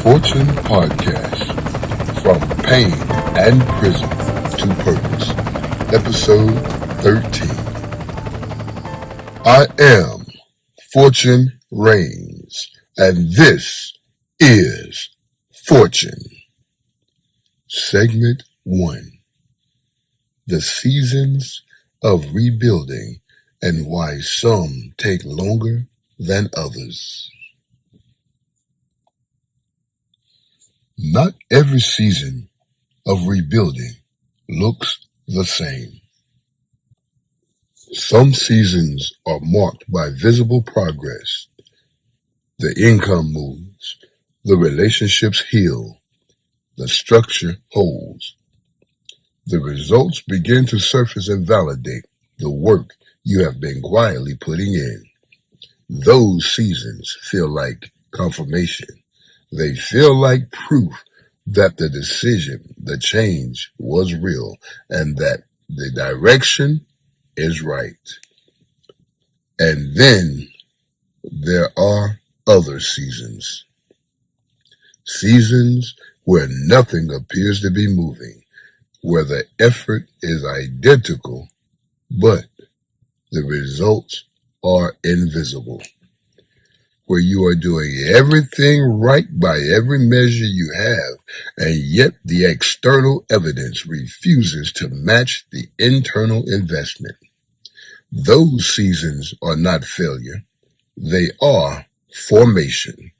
Fortune Podcast, From Pain and Prison to Purpose, Episode 13. I am Fortune Reigns, and this is Fortune. Segment 1. The Seasons of Rebuilding and Why Some Take Longer than Others. Not every season of rebuilding looks the same. Some seasons are marked by visible progress. The income moves, the relationships heal, the structure holds. The results begin to surface and validate the work you have been quietly putting in. Those seasons feel like confirmation. They feel like proof that the decision, the change was real and that the direction is right. And then there are other seasons. Seasons where nothing appears to be moving, where the effort is identical, but the results are invisible. Where you are doing everything right by every measure you have, and yet the external evidence refuses to match the internal investment. Those seasons are not failure. They are formation.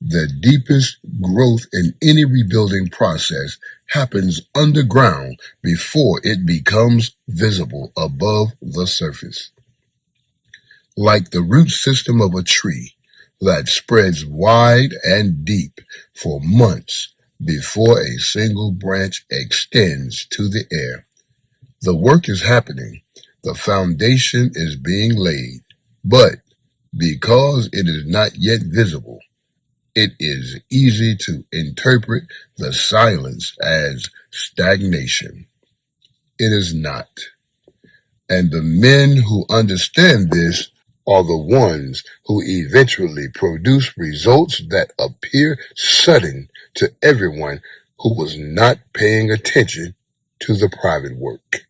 The deepest growth in any rebuilding process happens underground before it becomes visible above the surface. Like the root system of a tree that spreads wide and deep for months before a single branch extends to the air. The work is happening. The foundation is being laid. But because it is not yet visible, it is easy to interpret the silence as stagnation. It is not. And the men who understand this are the ones who eventually produce results that appear sudden to everyone who was not paying attention to the private work.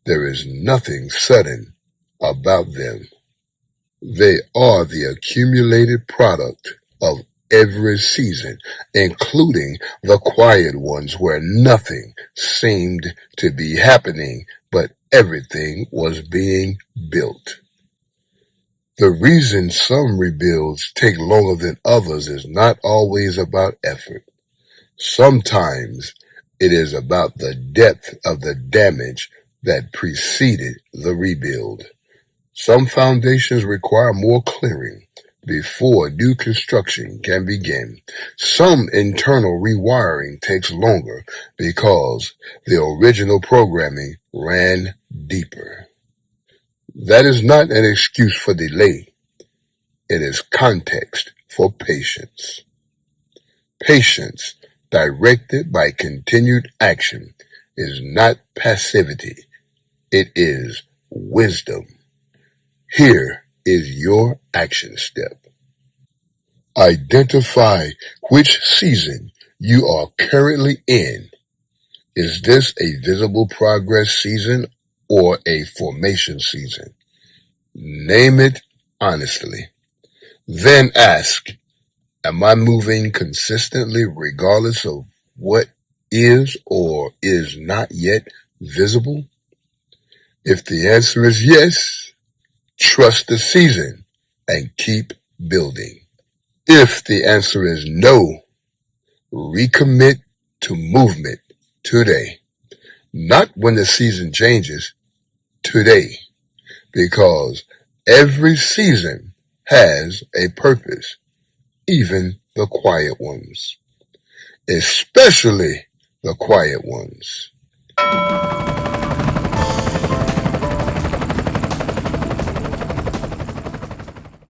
There is nothing sudden about them. They are the accumulated product of every season, including the quiet ones where nothing seemed to be happening, but everything was being built. The reason some rebuilds take longer than others is not always about effort. Sometimes it is about the depth of the damage that preceded the rebuild. Some foundations require more clearing before new construction can begin. Some internal rewiring takes longer because the original programming ran deeper. That is not an excuse for delay. It is context for patience. Patience directed by continued action is not passivity. It is wisdom. Here is your action step. Identify which season you are currently in. Is this a visible progress season or a formation season? Name it honestly. Then ask, am I moving consistently regardless of what is or is not yet visible? If the answer is yes, trust the season and keep building. If the answer is no, recommit to movement today. Not when the season changes, today. Because every season has a purpose, even the quiet ones. Especially the quiet ones.